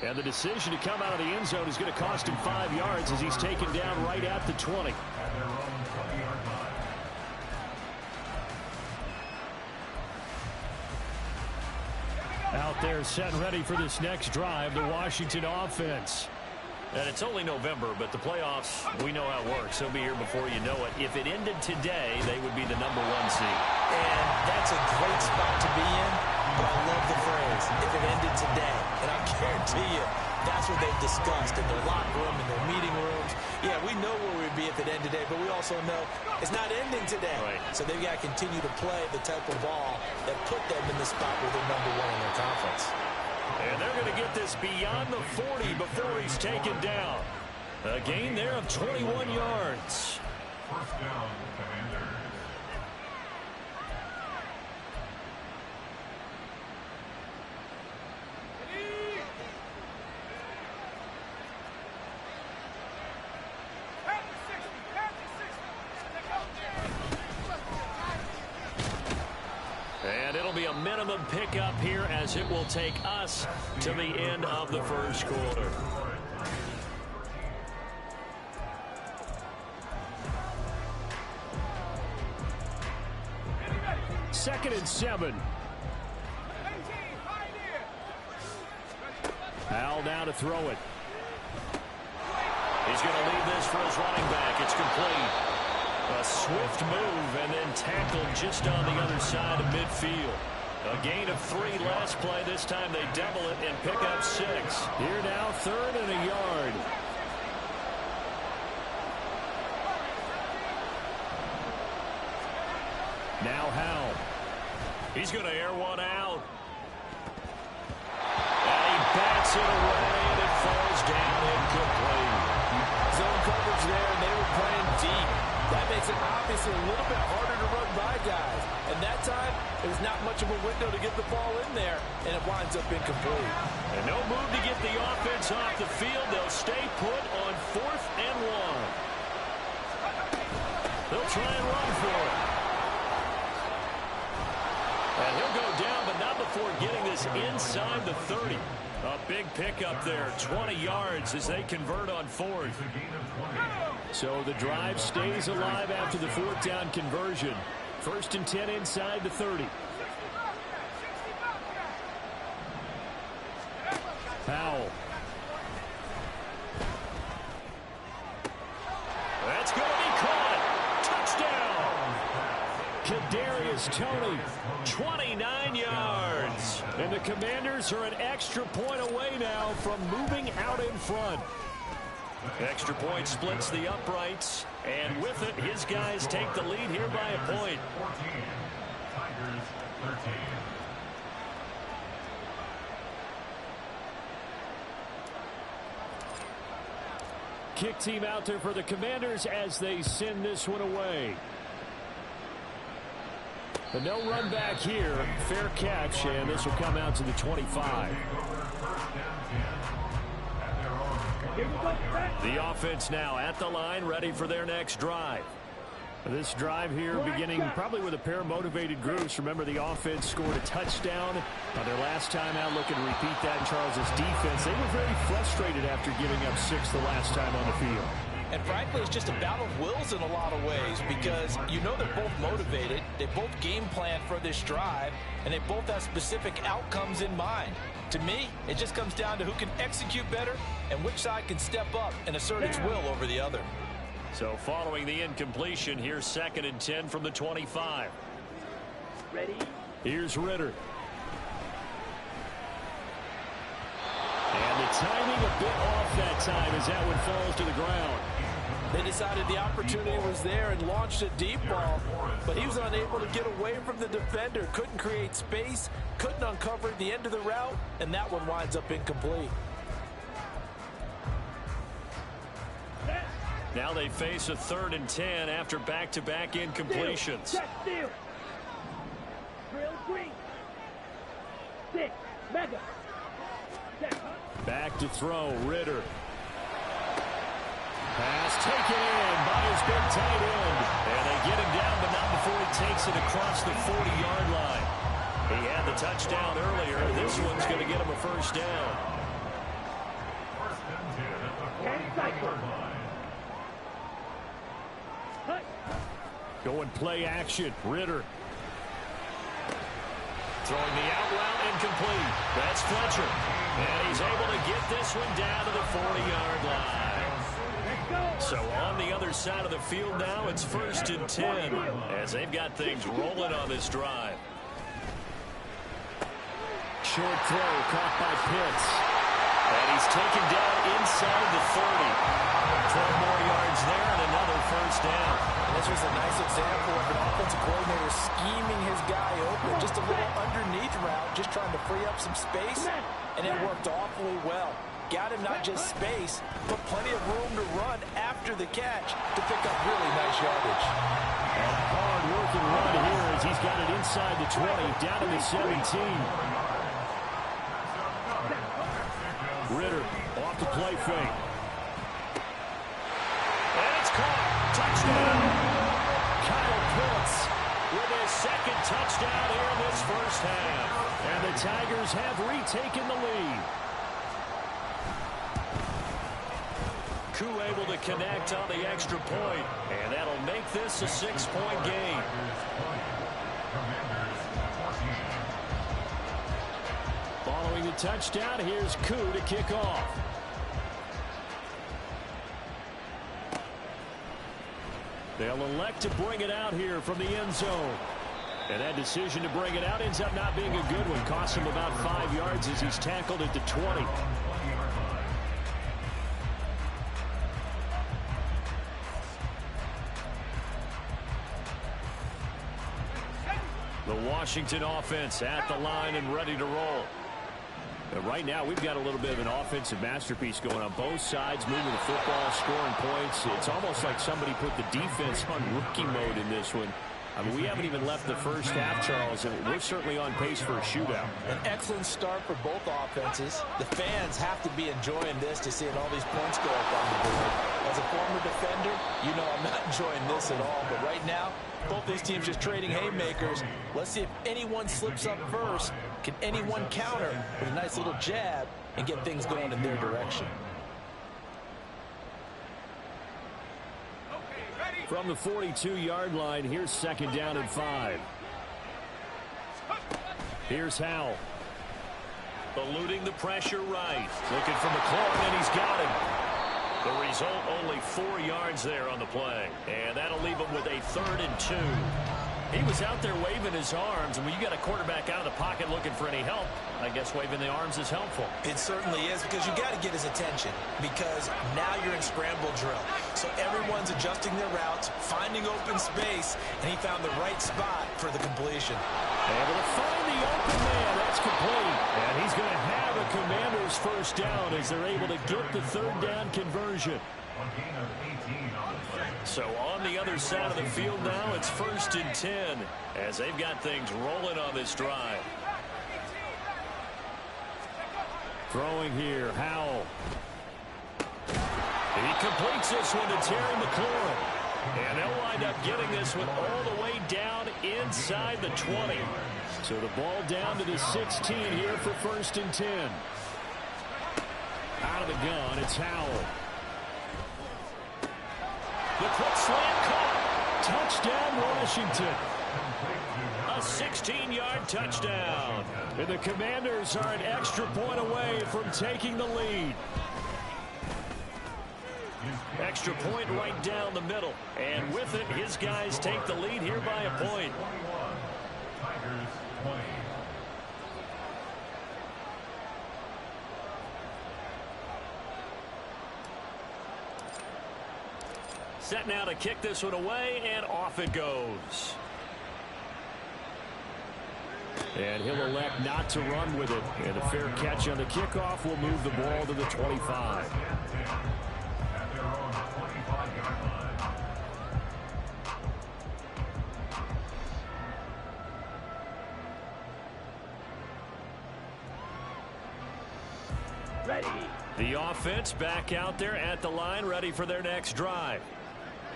And the decision to come out of the end zone is going to cost him 5 yards as he's taken down right at the 20. Out there set and ready for this next drive, the Washington offense. And it's only November, but the playoffs, we know how it works. They'll be here before you know it. If it ended today, they would be the #1 seed. And that's a great spot to be in, but I love the phrase, if it ended today. And I guarantee you, that's what they've discussed in their locker room, in their meeting rooms. Yeah, we know where we'd be if it ended today, but we also know it's not ending today. Right. So they've got to continue to play the type of ball that put them in the spot where they're #1 in their conference. And they're going to get this beyond the 40 before he's taken down. A gain there of 21 yards. First down, Commanders. And it'll be a minimum pickup here as it will take us to the end of the first quarter. Second and 7. Al now to throw it. He's going to leave this for his running back. It's complete. A swift move and then tackled just on the other side of midfield. A gain of 3 last play. This time they double it and pick up 6. Here now, 3rd and a yard. Now Howell. He's going to air one out. And he bats it away and it falls down incomplete. Zone coverage there, and they were playing deep. That makes it obviously a little bit harder to run by guys. And that time, there's not much of a window to get the ball in there, and it winds up incomplete. And no move to get the offense off the field. They'll stay put on 4th and 1. They'll try and run for it. And he'll go down, but not before getting this inside the 30. A big pickup there, 20 yards as they convert on 4th. So the drive stays alive after the 4th down conversion. 1st and 10 inside the 30. Powell. That's going to be caught. Touchdown. Kadarius Toney, 29 yards. And the Commanders are an extra point away now from moving out in front. Extra point splits the uprights, and with it, his guys take the lead here by a point. 14, Tigers 13. Kick team out there for the Commanders as they send this one away. But no run back here. Fair catch, and this will come out to the 25. The offense now at the line, ready for their next drive. This drive here beginning probably with a pair of motivated groups. Remember, the offense scored a touchdown on their last time out, looking to repeat that in Charles's defense. They were very frustrated after giving up 6 the last time on the field. And frankly, it's just a battle of wills in a lot of ways because you know they're both motivated, they both game plan for this drive, and they both have specific outcomes in mind. To me, it just comes down to who can execute better and which side can step up and assert its will over the other. So following the incompletion, here's 2nd and 10 from the 25. Ready? Here's Ritter. And the timing a bit off that time as that one falls to the ground. They decided the opportunity was there and launched a deep ball, but he was unable to get away from the defender, couldn't create space, couldn't uncover the end of the route, and that one winds up incomplete. Now they face a 3rd and 10 after back-to-back incompletions. Check steal. Drill green. 6. Mega. Check. Back to throw, Ritter. Pass taken in by his big tight end. And they get him down, but not before he takes it across the 40-yard line. He had the touchdown earlier. This one's going to get him a 1st down. Going play action. Ritter. Throwing the out route incomplete. That's Fletcher. And he's able to get this one down to the 40-yard line. So on the other side of the field now, it's 1st and 10 as they've got things rolling on this drive. Short throw caught by Pitts. And he's taken down inside the 30. 12 more yards there and another first down. And this was a nice example of an offensive coordinator scheming his guy open. Just a little underneath route, just trying to free up some space, and it worked awfully well. Got him not just space, but plenty of room to run after the catch to pick up really nice yardage. And a hard-working run here as he's got it inside the 20, down to the 17. Ritter off the play fake. And it's caught. Touchdown. Kyle Pitts With his second touchdown here in this first half. and the Tigers have retaken the lead. Koo able to connect on the extra point, and that'll make this a 6-point game. Following the touchdown, here's Koo to kick off. They'll elect to bring it out here from the end zone. And that decision to bring it out ends up not being a good one. Costs him about 5 yards as he's tackled at the 20. The Washington offense at the line and ready to roll. But right now, we've got a little bit of an offensive masterpiece going on both sides, moving the football, scoring points. It's almost like somebody put the defense on rookie mode in this one. I mean, we haven't even left the first half, Charles, and we're certainly on pace for a shootout. An excellent start for both offenses. The fans have to be enjoying this to seeing all these points go up on the board. As a former defender, you know I'm not enjoying this at all. But right now, both these teams just trading haymakers. Let's see if anyone slips up first. Can anyone counter with a nice little jab and get things going in their direction? From the 42-yard line, here's 2nd down and 5. Here's Howell. Eluding the pressure right. Looking for McLaurin, and he's got him. The result, only 4 yards there on the play. And that'll leave him with a 3rd and 2. He was out there waving his arms, and when you got a quarterback out of the pocket looking for any help, I guess waving the arms is helpful. It certainly is, because you got to get his attention, because now you're in scramble drill. So everyone's adjusting their routes, finding open space, and he found the right spot for the completion. Able to find the open man. That's complete. And he's going to have a Commander's first down as they're able to get the 3rd down conversion. So on the other side of the field now, it's 1st and 10 as they've got things rolling on this drive. Throwing here, Howell. He completes this one to Terry McLaurin. And they'll wind up getting this one all the way down inside the 20. So the ball down to the 16 here for 1st and 10. Out of the gun, it's Howell. The quick slant caught. Touchdown, Washington. A 16-yard touchdown. And the Commanders are an extra point away from taking the lead. Extra point right down the middle. And with it, his guys take the lead here by a point. Tigers 20. Set now to kick this one away, and off it goes. And he'll elect not to run with it. And a fair catch on the kickoff will move the ball to the 25. At their own 25-yard line. Ready. The offense back out there at the line, ready for their next drive.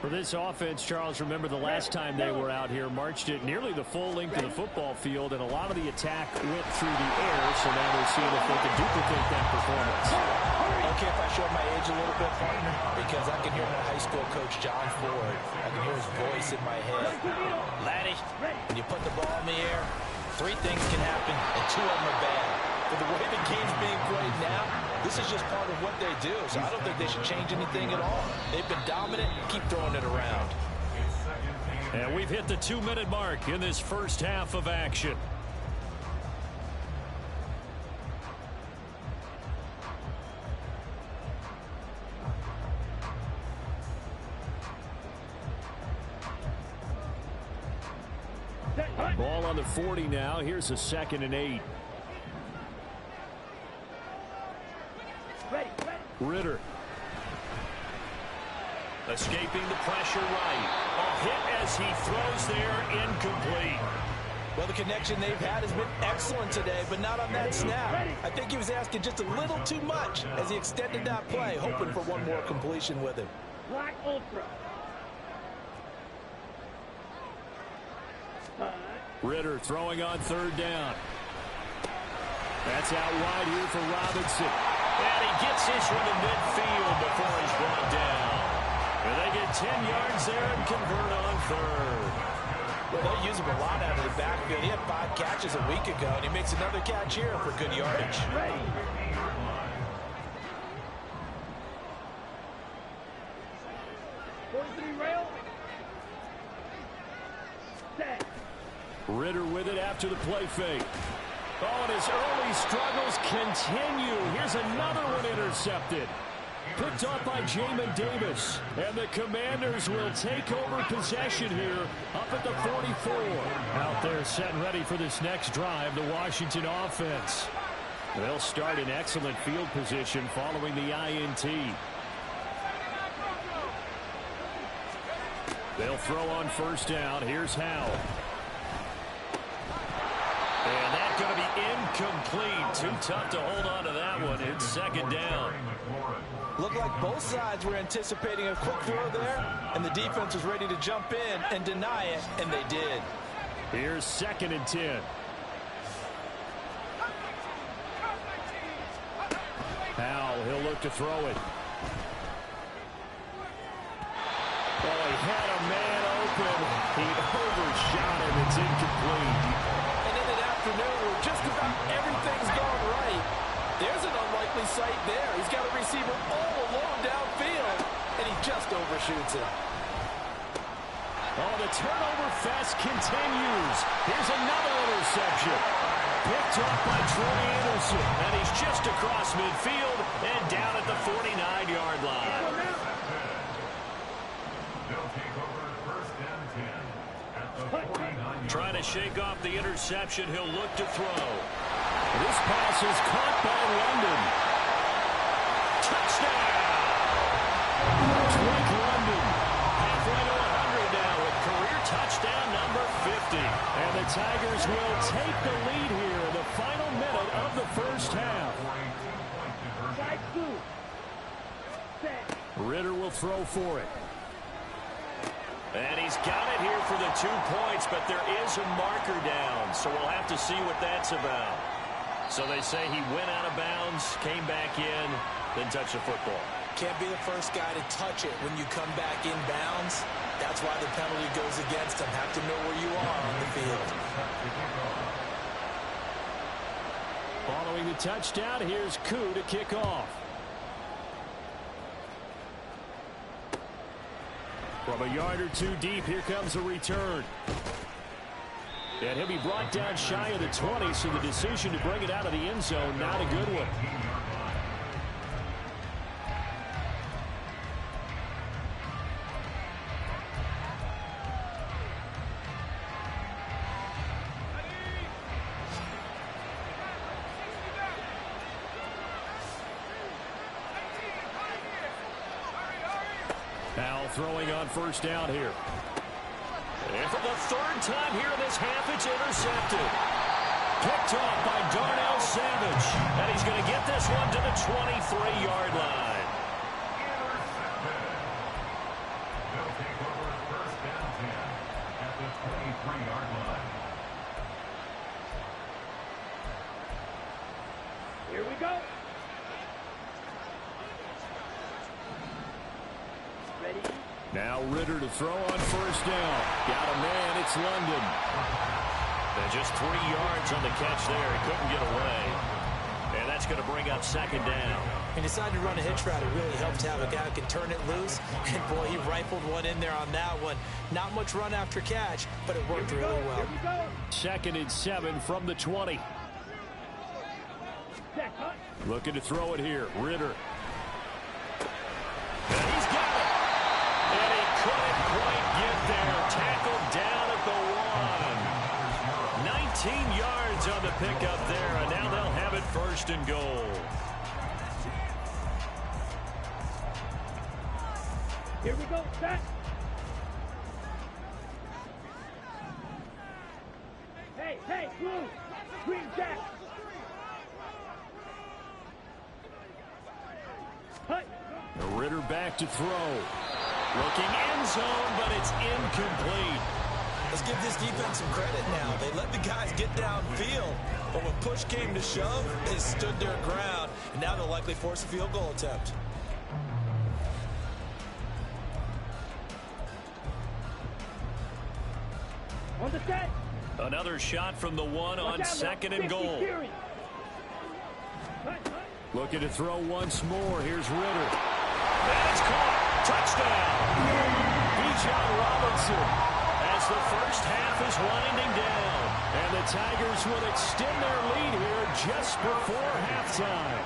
For this offense, Charles, remember the last time they were out here, marched it nearly the full length of the football field, and a lot of the attack went through the air, so now they're seeing if they can duplicate that performance. Okay, if I show my age a little bit, partner because I can hear my high school coach, John Ford. I can hear his voice in my head. Laddie, when you put the ball in the air, 3 things can happen, and 2 of them are bad. But the way the game's being played now, this is just part of what they do, so I don't think they should change anything at all. They've been dominant. Keep throwing it around. And we've hit the 2-minute mark in this first half of action. Ball on the 40 now. Here's a 2nd and 8. Ritter. Escaping the pressure right. A hit as he throws there, incomplete. Well, the connection they've had has been excellent today, but not on that snap. I think he was asking just a little too much as he extended that play, hoping for one more completion with him. Black Ultra. Ritter throwing on 3rd down. That's out wide here for Robinson. And he gets this from the midfield before he's brought down. And they get 10 yards there and convert on 3rd. Well, they use him a lot out of the backfield. He had 5 catches a week ago, and he makes another catch here for good yardage. Ritter with it after the play fake. Oh, and his early struggles continue. Here's another one intercepted. Picked up by Jamin Davis. And the Commanders will take over possession here up at the 44. Out there set and ready for this next drive, the Washington offense. They'll start in excellent field position following the INT. They'll throw on 1st down. Here's Howell. And that's going to be incomplete. Too tough to hold on to that one. It's 2nd down. Looked like both sides were anticipating a quick throw there, and the defense was ready to jump in and deny it, and they did. Here's 2nd and 10. Howell, he'll look to throw it. Oh, he had a man open. He overshot him. It's incomplete. And in an afternoon where just about everything's gone right, there's an unlikely sight there. He's got a receiver all alone downfield, and he just overshoots it. Oh, the turnover fest continues. Here's another interception. Picked up by Troy Anderson. And he's just across midfield and down at the 49-yard line. They'll take over 1st and 10 at the 49. Trying to shake off the interception. He'll look to throw. This pass is caught by London. Touchdown! Drake London. Halfway to 100 now with career touchdown number 50. And the Tigers will take the lead here in the final minute of the 1st half. Ritter will throw for it. And he's got it here for the 2 points, but there is a marker down, so we'll have to see what that's about. So they say he went out of bounds, came back in, then touched the football. Can't be the first guy to touch it when you come back in bounds. That's why the penalty goes against him. Have to know where you are on the field. Following the touchdown, here's Koo to kick off. From a yard or 2 deep, here comes a return. And he'll be brought down shy of the 20, so the decision to bring it out of the end zone, not a good one. Now throwing on 1st down here. And for the 3rd time here in this half, it's intercepted. Picked off by Darnell Savage. And he's going to get this one to the 23-yard line. They'll take over 1st and 10 at the 23-yard line. Here we go. Now Ritter to throw on first down. Got a man. It's London. And just 3 yards on the catch there. He couldn't get away. And that's going to bring up second down. He decided to run a hitch route. It really helped to have a guy who can turn it loose. And, boy, he rifled one in there on that one. Not much run after catch, but it worked really well. 2nd and 7 from the 20. Looking to throw it here. Ritter. And he's got it. And he couldn't quite get there. Tackled down at the 1. 19 yards on the pickup there. And now they'll have it 1st and goal. Here we go, set. Hey, blue, green jack. Hut. Ritter back to throw. Looking end zone, but it's incomplete. Let's give this defense some credit now. They let the guys get downfield, but when push came to shove, they stood their ground, and now they'll likely force a field goal attempt. On the set. Another shot from the 1 on 2nd and goal. Looking to throw once more. Here's Ritter. And it's caught. Touchdown. Bijan Robinson as the first half is winding down. And the Tigers will extend their lead here just before halftime.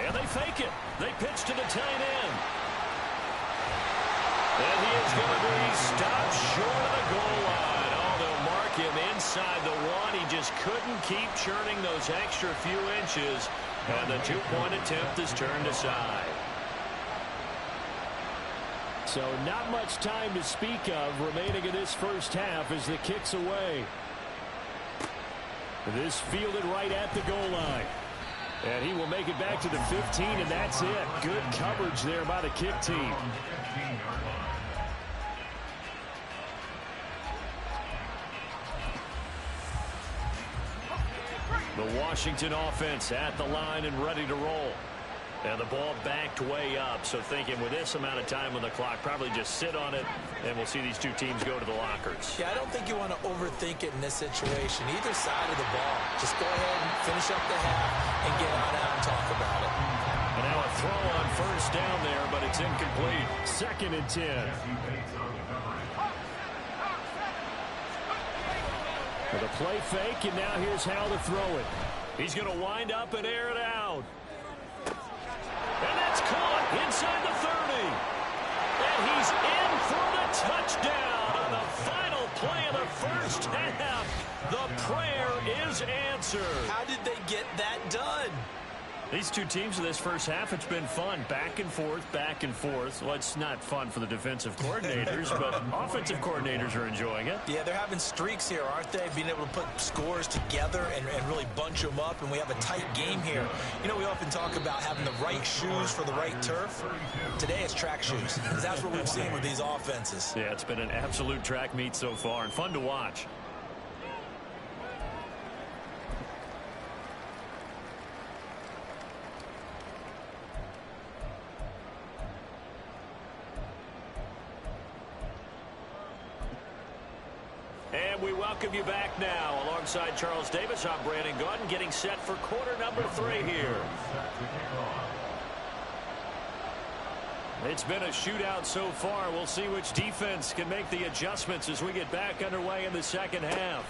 And they fake it. They pitch to the tight end. And he is going to be stopped short of the goal line. Oh, they'll mark him inside the 1. He just couldn't keep churning those extra few inches. And the 2-point attempt is turned aside. So not much time to speak of remaining in this first half as the kick's away. This fielded right at the goal line. And he will make it back to the 15, and that's it. Good coverage there by the kick team. The Washington offense at the line and ready to roll. And the ball backed way up, so thinking with this amount of time on the clock, probably just sit on it, and we'll see these two teams go to the lockers. Yeah, I don't think you want to overthink it in this situation. Either side of the ball. Just go ahead and finish up the half and get on out and talk about it. And now a throw on first down there, but it's incomplete. 2nd and 10. With a play fake, and now here's how to throw it. He's going to wind up and air it out. And that's caught inside the 30. And he's in for the touchdown on the final play of the first half. The prayer is answered. How did they get that done? These two teams in this first half, it's been fun. Back and forth, back and forth. Well, it's not fun for the defensive coordinators, but offensive coordinators are enjoying it. Yeah, they're having streaks here, aren't they? Being able to put scores together and really bunch them up, and we have a tight game here. You know, we often talk about having the right shoes for the right turf. Today it's track shoes, because that's what we've seen with these offenses. Yeah, it's been an absolute track meet so far, and fun to watch. And we welcome you back now. Alongside Charles Davis, I'm Brandon Gaudin, getting set for quarter number 3 here. It's been a shootout so far. We'll see which defense can make the adjustments as we get back underway in the second half.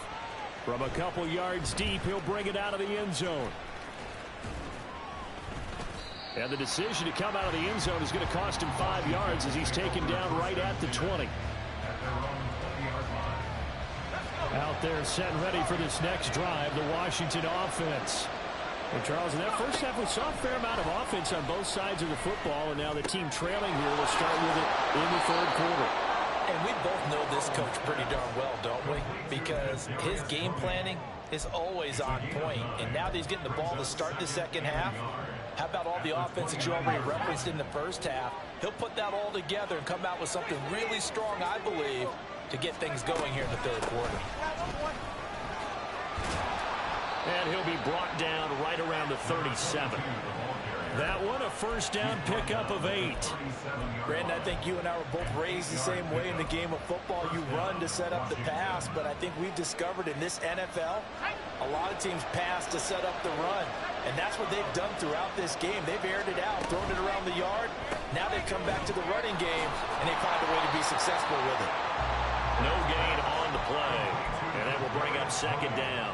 From a couple yards deep, he'll bring it out of the end zone. And the decision to come out of the end zone is going to cost him 5 yards as he's taken down right at the 20. Out there set and ready for this next drive, the Washington offense. And Charles, in that first half, we saw a fair amount of offense on both sides of the football, and now the team trailing here will start with it in the 3rd quarter. And we both know this coach pretty darn well, don't we? Because his game planning is always on point. And now that he's getting the ball to start the second half, how about all the offense that you already referenced in the first half? He'll put that all together and come out with something really strong, I believe, to get things going here in the 3rd quarter. And he'll be brought down right around the 37. That one a first down pickup of 8. Brandon, I think you and I were both raised the same way in the game of football. You run to set up the pass, but I think we've discovered in this NFL, a lot of teams pass to set up the run. And that's what they've done throughout this game. They've aired it out, thrown it around the yard. Now they come back to the running game, and they find a way to be successful with it. No gain on the play. And that will bring up second down.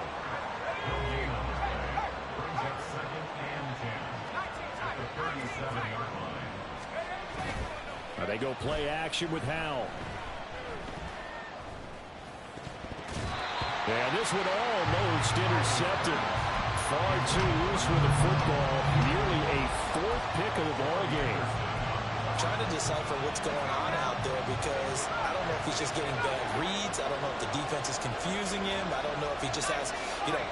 Brings up 2nd and 10 at the 37-yard line. They go play action with Howell. And this one almost intercepted. Far too loose with the football. Nearly a 4th pick of the ball game. I'm trying to decipher what's going on out there because I don't know if he's just getting bad reads. I don't know if the defense is confusing him. I don't know if he just has,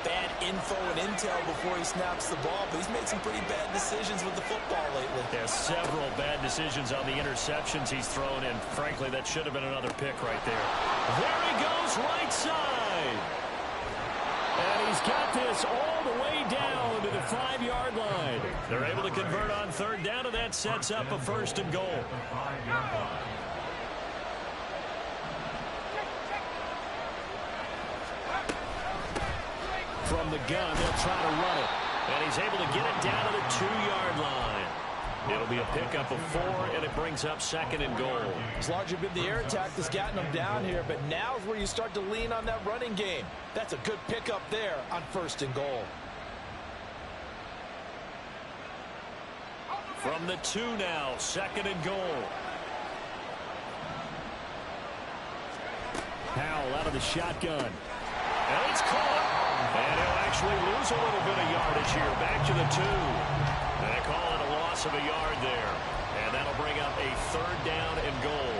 bad info and intel before he snaps the ball. But he's made some pretty bad decisions with the football lately. There's several bad decisions on the interceptions he's thrown, and frankly, that should have been another pick right there. There he goes, right side. And he's got this all the way down to the 5-yard line. They're able to convert on third down, and that sets up a 1st and goal. From the gun, they'll try to run it. And he's able to get it down to the 2-yard line. It'll be a pickup of 4, and it brings up 2nd and goal. It's largely been the air attack that's gotten them down here, but now is where you start to lean on that running game. That's a good pickup there on 1st and goal. From the 2 now, 2nd and goal. Howell out of the shotgun. And it's caught. And he'll actually lose a little bit of yardage here. Back to the 2. And they call it a loss of a yard there. And that'll bring up a 3rd down and goal.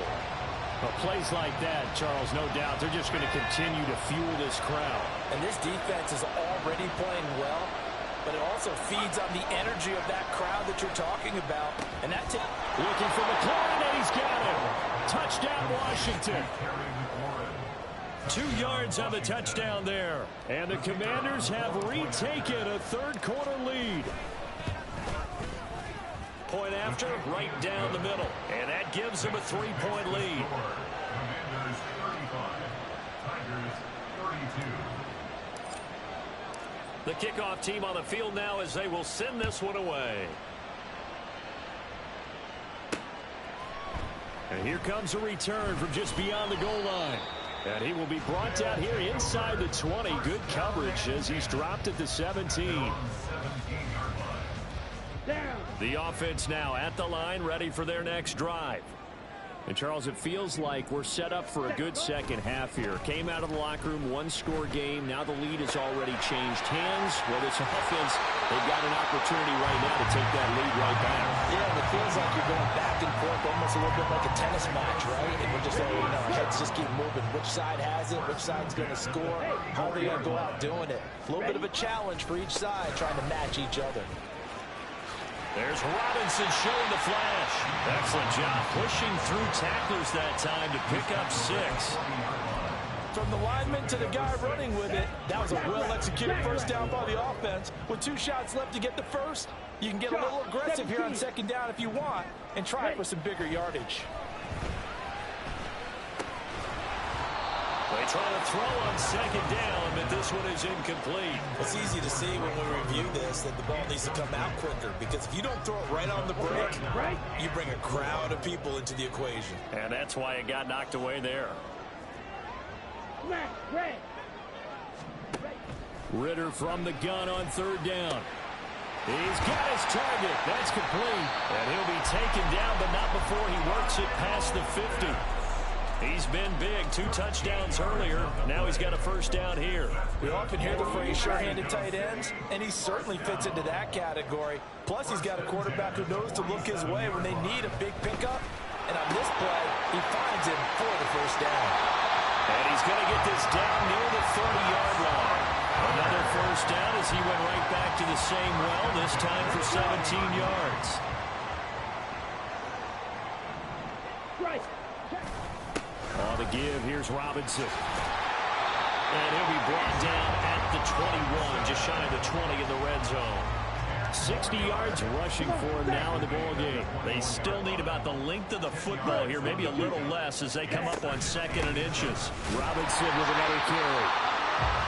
Well, plays like that, Charles, no doubt, they're just going to continue to fuel this crowd. And this defense is already playing well, but it also feeds on the energy of that crowd that you're talking about. And that looking for McLaurin, and he's got him. Touchdown, Washington. 2 yards on the touchdown there. And the Commanders have retaken a 3rd quarter lead. Point after, right down the middle. And that gives them a 3-point lead. Commanders 35, Tigers 32. The kickoff team on the field now as they will send this one away. And here comes a return from just beyond the goal line. And he will be brought down here inside the 20. Good coverage as he's dropped at the 17. The offense now at the line, ready for their next drive. And, Charles, it feels like we're set up for a good second half here. Came out of the locker room, 1-score game. Now the lead has already changed hands. Well, this offense, they've got an opportunity right now to take that lead right back. Yeah, and it feels like you're going back and forth, almost a little bit like a tennis match, right? And we're just our heads just keep moving. Which side has it? Which side's going to score? How are they going to go out doing it? A little bit of a challenge for each side, trying to match each other. There's Robinson showing the flash. Excellent job pushing through tacklers that time to pick up 6. From the lineman to the guy running with it, that was a well-executed first down by the offense. With 2 shots left to get the first, you can get a little aggressive here on 2nd down if you want and try for some bigger yardage. They try to throw on 2nd down, but this one is incomplete. It's easy to see when we review this that the ball needs to come out quicker because if you don't throw it right on the break, you bring a crowd of people into the equation. And that's why it got knocked away there. Ritter from the gun on 3rd down. He's got his target. That's complete. And he'll be taken down, but not before he works it past the 50. He's been big, 2 touchdowns earlier. Now he's got a first down here. We often hear the phrase sure-handed tight ends, and he certainly fits into that category. Plus, he's got a quarterback who knows to look his way when they need a big pickup. And on this play, he finds him for the first down. And he's going to get this down near the 30-yard line. Another first down as he went right back to the same well, this time for 17 yards. On the give, here's Robinson. And he'll be brought down at the 21, just shy of the 20 in the red zone. 60 yards rushing for him now in the ball game. They still need about the length of the football here, maybe a little less as they come up on 2nd and inches. Robinson with another carry.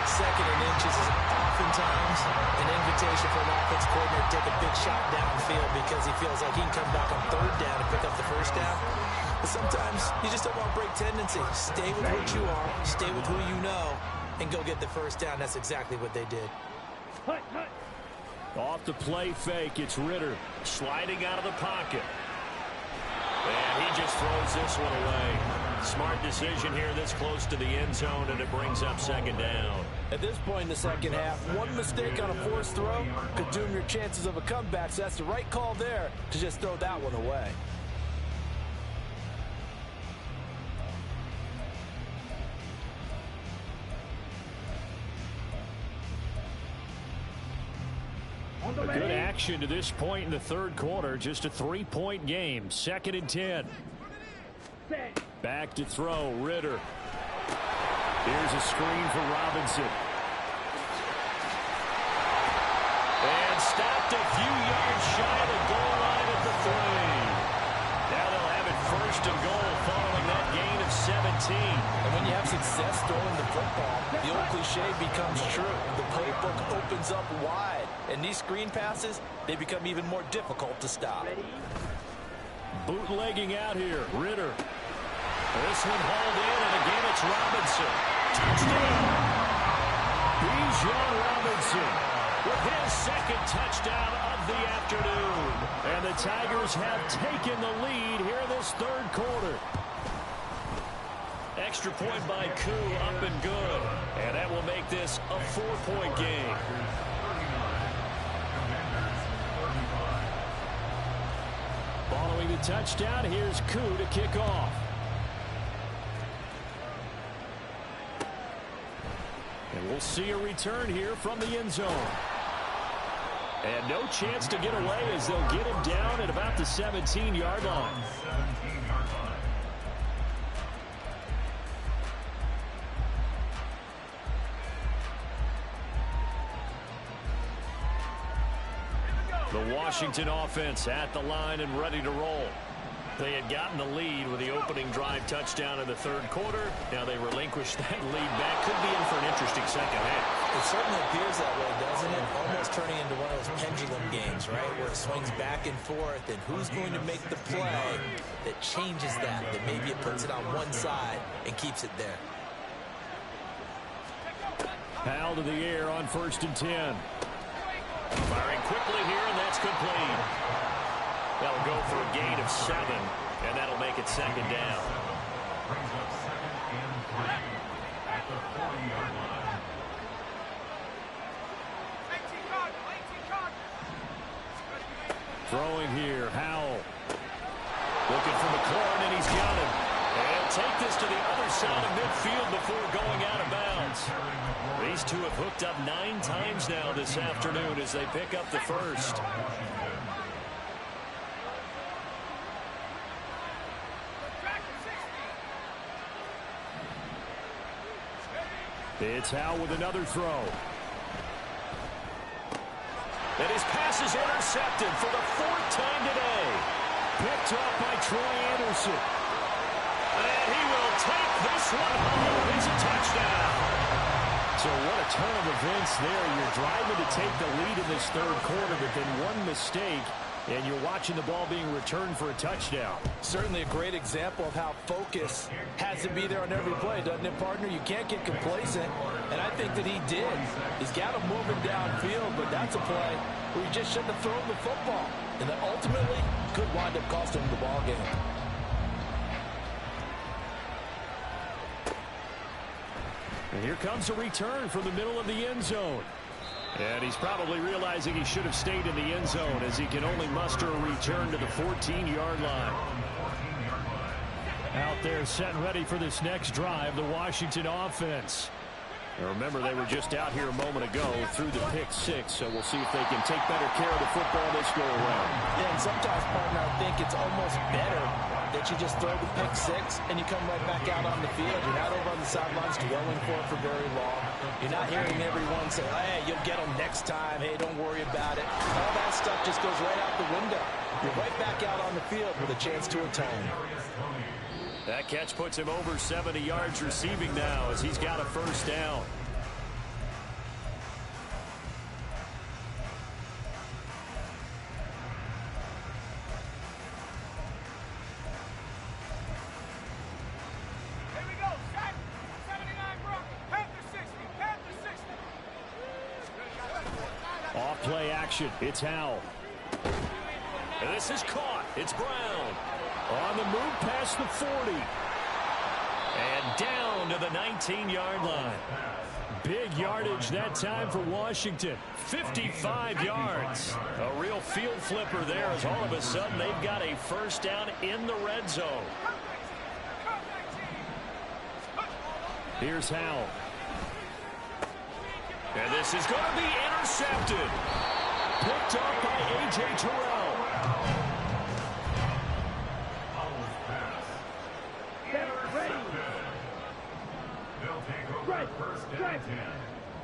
2nd and inches is oftentimes an invitation for an offense coordinator to take a big shot downfield because he feels like he can come back on 3rd down and pick up the 1st down. But sometimes you just don't want break tendency. Stay with what you are, stay with who you know, and go get the 1st down. That's exactly what they did. Hut, hut. Off the play fake, it's Ritter. Sliding out of the pocket. And he just throws this one away. Smart decision here this close to the end zone, and it brings up 2nd down. At this point in the 2nd half, one mistake on a forced throw could doom your chances of a comeback, so that's the right call there to just throw that one away. A good action to this point in the 3rd quarter. Just a 3-point game. 2nd and 10. Back to throw. Ritter. Here's a screen for Robinson. And stopped a few yards shy of the goal line at the 3. Now they'll have it 1st and goal following that gain of 17. And when you have success throwing the football, the old cliche becomes true. The playbook opens up wide. And these screen passes, they become even more difficult to stop. Bootlegging out here. Ritter. This one hauled in, and again it's Robinson. Touchdown! Bijan Robinson With his 2nd touchdown of the afternoon. And the Tigers have taken the lead here in this 3rd quarter. Extra point by Koo, up and good. And that will make this a 4-point game. Following the touchdown, here's Koo to kick off. And we'll see a return here from the end zone. And no chance to get away as they'll get him down at about the 17-yard line. The Washington offense at the line and ready to roll. They had gotten the lead with the opening drive touchdown in the 3rd quarter. Now they relinquish that lead back. Could be in for an interesting 2nd half. It certainly appears that way, doesn't it? Almost turning into one of those pendulum games, right? Where it swings back and forth, and who's going to make the play that changes that maybe it puts it on one side and keeps it there. Powell to the air on 1st and 10. Firing quickly here, and that's complete. That'll go for a gain of 7, and that'll make it 2nd down. Brings up 2nd and 3 at the 40-yard line. Throwing here, Howell. Looking for McLaurin, and he's got him. And take this to the other side of midfield before going out of bounds. These two have hooked up 9 times now this afternoon as they pick up the 1st. It's Howell with another throw. And his pass is intercepted for the 4th time today. Picked up by Troy Anderson. And he will take this one home. It's a touchdown. So what a turn of events there. You're driving to take the lead in this 3rd quarter, but then one mistake, and you're watching the ball being returned for a touchdown. Certainly a great example of how focus has to be there on every play, doesn't it, partner? You can't get complacent, and I think that he did. He's got him moving downfield, but that's a play where he just shouldn't have thrown the football, and that ultimately could wind up costing him the ball game. And here comes a return from the middle of the end zone. And he's probably realizing he should have stayed in the end zone as he can only muster a return to the 14-yard line. Out there set and ready for this next drive, the Washington offense. Now remember, they were just out here a moment ago through the pick 6, so we'll see if they can take better care of the football this go around. Yeah, and sometimes, partner, I think it's almost better that you just throw the pick 6 and you come right back out on the field. You're not over on the sidelines dwelling for it for very long. You're not hearing everyone say, hey, you'll get them next time. Hey, don't worry about it. All that stuff just goes right out the window. You're right back out on the field with a chance to atone. That catch puts him over 70 yards receiving now as he's got a first down. Off-play action. It's Howell. And this is caught. It's Brown. On the move past the 40. And down to the 19-yard line. Big yardage that time for Washington. 55 yards. A real field flipper there as all of a sudden they've got a first down in the red zone. Here's Howell. And this is going to be intercepted. Picked up by A.J. Terrell. They'll take over first down 10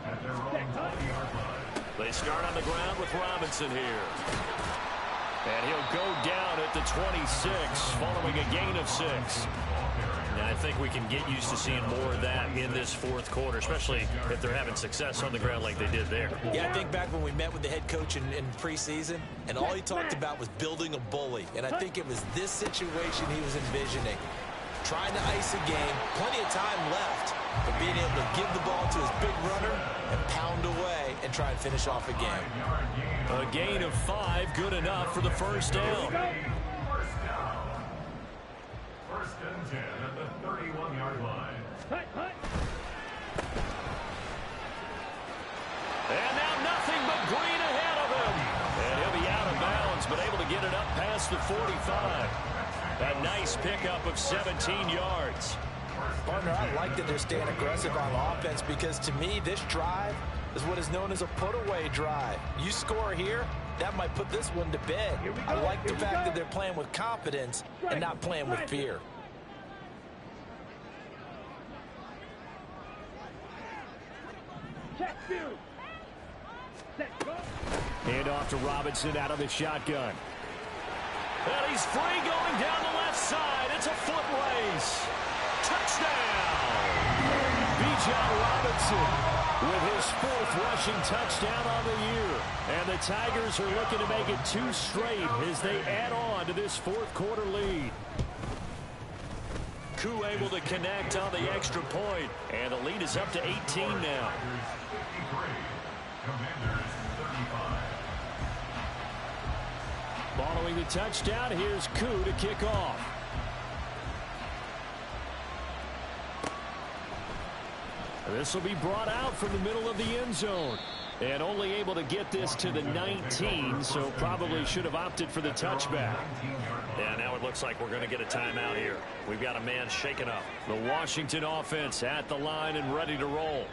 at their own 20-yard line. They start on the ground with Robinson here. And he'll go down at the 26 following a gain of 6. And I think we can get used to seeing more of that in this fourth quarter, especially if they're having success on the ground like they did there. Yeah, I think back when we met with the head coach in preseason, and all he talked about was building a bully. And I think it was this situation he was envisioning. Trying to ice a game, plenty of time left, but being able to give the ball to his big runner and pound away and try and finish off a game. A gain of 5, good enough for the first down. First and 10 at the 31-yard line. And now nothing but green ahead of him. And he'll be out of bounds, but able to get it up past the 45. A nice pickup of 17 yards. Partner, I like that they're staying aggressive on offense because to me, this drive is what is known as a put-away drive. You score here, that might put this one to bed. I like the fact that they're playing with confidence and not playing with fear. Hand off to Robinson out of the shotgun. And he's free going down the left side. It's a foot race. Touchdown! Bijan Robinson with his 4th rushing touchdown on the year. And the Tigers are looking to make it 2 straight as they add on to this fourth quarter lead. Koo able to connect on the extra point. And the lead is up to 18 now. Commanders 35. Following the touchdown, here's Koo to kick off. This will be brought out from the middle of the end zone. And only able to get this to the 19, so probably should have opted for the touchback. Yeah, now it looks like we're going to get a timeout here. We've got a man shaken up. The Washington offense at the line and ready to roll.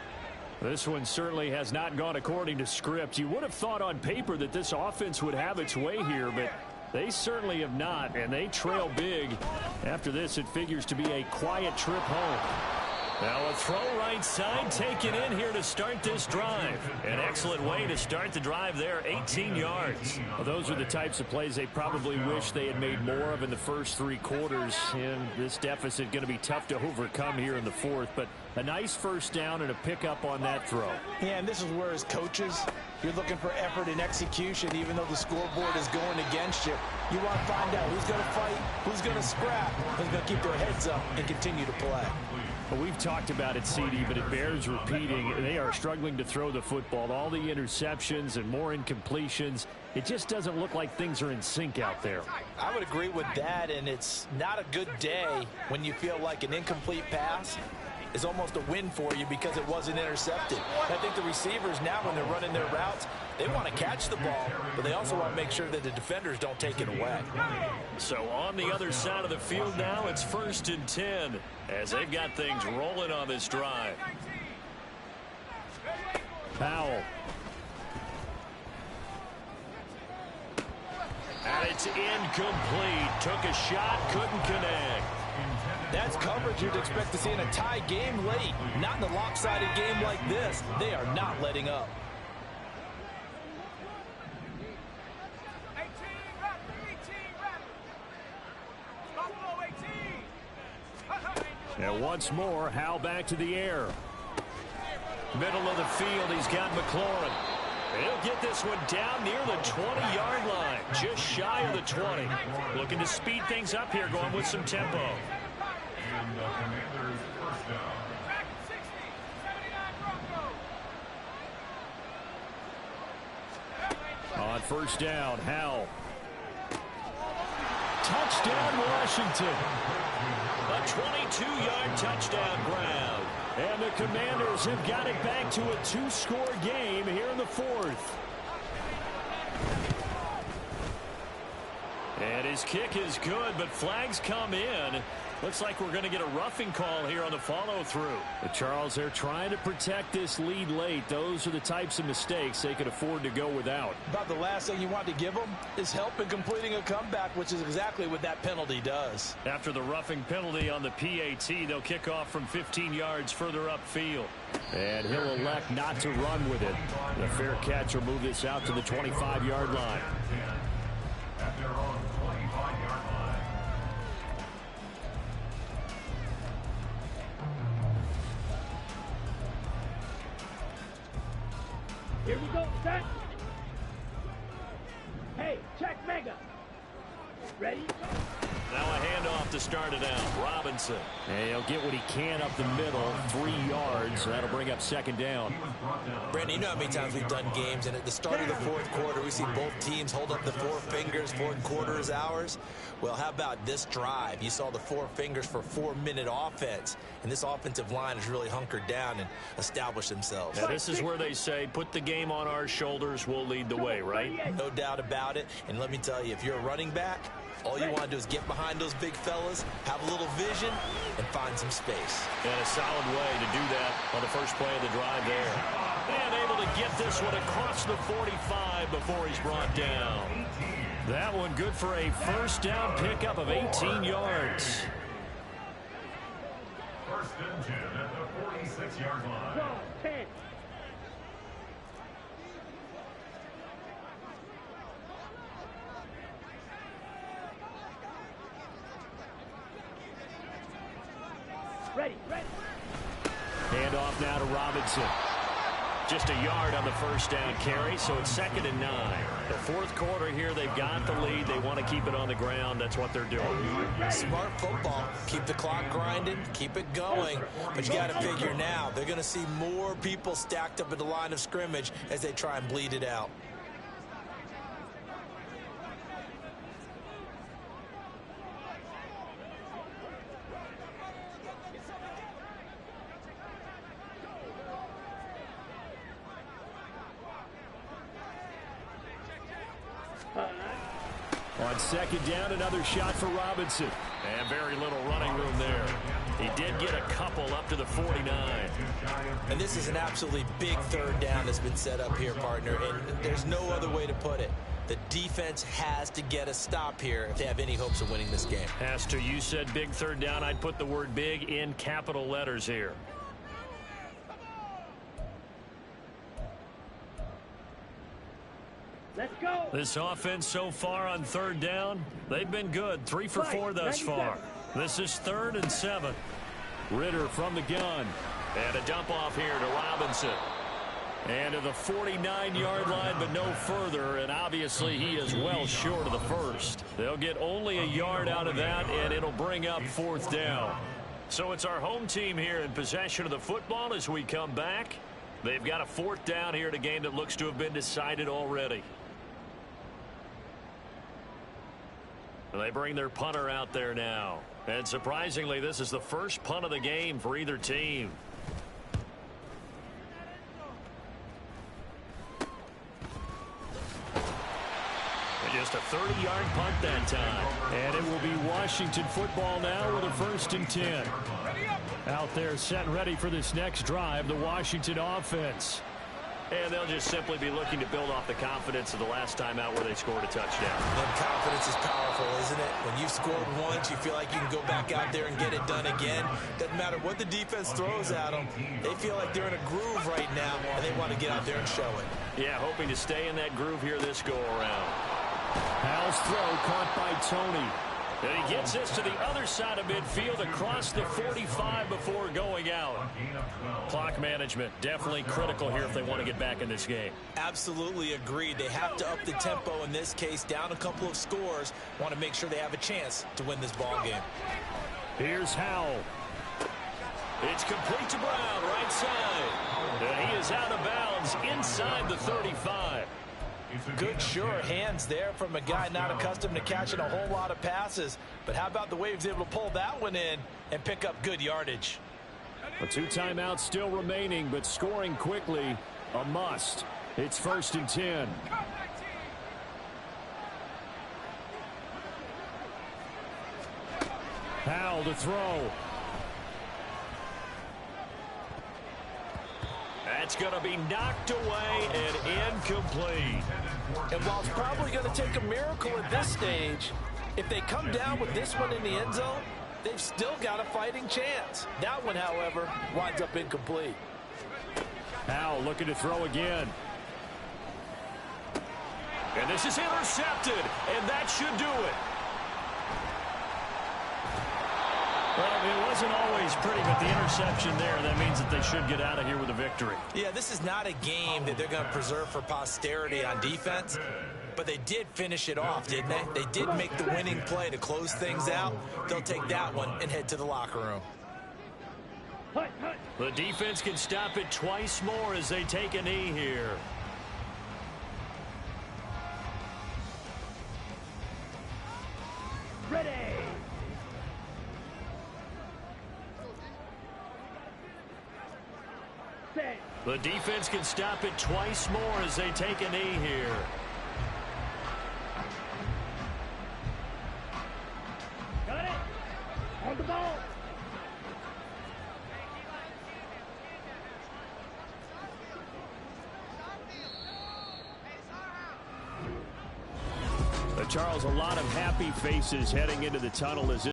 This one certainly has not gone according to script. You would have thought on paper that this offense would have its way here, but they certainly have not, and they trail big. After this, it figures to be a quiet trip home. Now a throw right side taken in here to start this drive. An excellent way to start the drive there, 18 yards. Well, those are the types of plays they probably wish they had made more of in the first 3 quarters. And this deficit going to be tough to overcome here in the fourth. But a nice first down and a pickup on that throw. Yeah, and this is where as coaches, you're looking for effort and execution even though the scoreboard is going against you. You want to find out who's going to fight, who's going to scrap, who's going to keep their heads up and continue to play. Well, we've talked about it, CD, but it bears repeating. They are struggling to throw the football. All the interceptions and more incompletions. It just doesn't look like things are in sync out there. I would agree with that, and it's not a good day when you feel like an incomplete pass is almost a win for you because it wasn't intercepted. I think the receivers now, when they're running their routes, they want to catch the ball, but they also want to make sure that the defenders don't take it away. So on the other side of the field now, it's 1st and 10 as they've got things rolling on this drive. Powell. And it's incomplete. Took a shot, couldn't connect. Intended That's coverage you'd expect to see in a tie game late. Not in a lopsided game like this. They are not letting up. And once more, Howell back to the air. Middle of the field, he's got McLaurin. He'll get this one down near the 20-yard line, just shy of the 20. Looking to speed things up here, going with some tempo. And the Commanders first down. On first down, Howell. Touchdown, Washington. A 22-yard touchdown grab. And the Commanders have got it back to a 2-score game here in the fourth. And his kick is good, but flags come in. Looks like we're going to get a roughing call here on the follow-through. But Charles, they're trying to protect this lead late. Those are the types of mistakes they could afford to go without. About the last thing you want to give them is help in completing a comeback, which is exactly what that penalty does. After the roughing penalty on the PAT, they'll kick off from 15 yards further upfield. And he'll elect not to run with it. The fair catch will move this out to the 25-yard line. At their own 25-yard line. Here we go, set. Hey, check mega. Ready? Now a handoff to start it out. Robinson. And he'll get what he can up the middle, 3 yards. That'll bring up second down. Brandon, you know how many times we've done games, and at the start of the fourth quarter, we see both teams hold up the 4 fingers, fourth quarter is ours. Well, how about this drive? You saw the 4 fingers for 4-minute offense, and this offensive line has really hunkered down and established themselves. Now, this is where they say, put the game on our shoulders, we'll lead the way, right? No doubt about it, and let me tell you, if you're a running back, all you want to do is get behind those big fellas, have a little vision, and find some space. And a solid way to do that on the first play of the drive there. And able to get this one across the 45 before he's brought down. That one good for a first down pickup of 18 yards. First and 10 at the 46-yard line. Go, 10. Ready, ready. Hand off now to Robinson. Just a yard on the first down carry, so it's 2nd and 9. The fourth quarter here, they've got the lead. They want to keep it on the ground. That's what they're doing. Smart football. Keep the clock grinding, keep it going. But you got to figure now, they're going to see more people stacked up at the line of scrimmage as they try and bleed it out. On second down, another shot for Robinson. And very little running room there. He did get a couple up to the 49. And this is an absolutely big third down that's been set up here, partner, and there's no other way to put it. The defense has to get a stop here if they have any hopes of winning this game. Has to. You said big third down. I'd put the word big in capital letters here. Let's go. This offense so far on third down, they've been good. 3 for 4 thus far. This is 3rd and 7. Ritter from the gun. And a dump off here to Robinson. And to the 49-yard line, but no further. And obviously he is well short of the first. They'll get only a yard out of that, and it'll bring up 4th down. So it's our home team here in possession of the football as we come back. They've got a 4th down here in a game that looks to have been decided already. And they bring their punter out there now. And surprisingly, this is the first punt of the game for either team. And just a 30-yard punt that time. And it will be Washington football now with a 1st and 10. Out there set and ready for this next drive, the Washington offense. And they'll just simply be looking to build off the confidence of the last time out where they scored a touchdown. And confidence is powerful, isn't it? When you've scored once, you feel like you can go back out there and get it done again. Doesn't matter what the defense throws at them. They feel like they're in a groove right now, and they want to get out there and show it. Yeah, hoping to stay in that groove here this go-around. Howell's throw caught by Tony. And he gets this to the other side of midfield across the 45 before going out. Clock management, definitely critical here if they want to get back in this game. Absolutely agreed. They have to up the tempo in this case, down a couple of scores. Want to make sure they have a chance to win this ball game. Here's Howell. It's complete to Brown, right side. And he is out of bounds inside the 35. Good, sure hands there from a guy not accustomed to catching a whole lot of passes. But how about the way he was able to pull that one in and pick up good yardage? A 2 timeouts still remaining, but scoring quickly, a must. It's 1st and 10. Howell to throw. That's going to be knocked away and incomplete. And while it's probably going to take a miracle at this stage, if they come down with this one in the end zone, they've still got a fighting chance. That one, however, winds up incomplete. Howell looking to throw again. And this is intercepted, and that should do it. Well, it wasn't always pretty, but the interception there, that means that they should get out of here with a victory. Yeah, this is not a game that they're going to preserve for posterity on defense, but they did finish it off, didn't they? They did make the winning play to close things out. They'll take that one and head to the locker room. The defense can stop it twice more as they take a knee here. Ready. Set. The defense can stop it twice more as they take a knee here. Got it. On the ball. Charles, a lot of happy faces heading into the tunnel as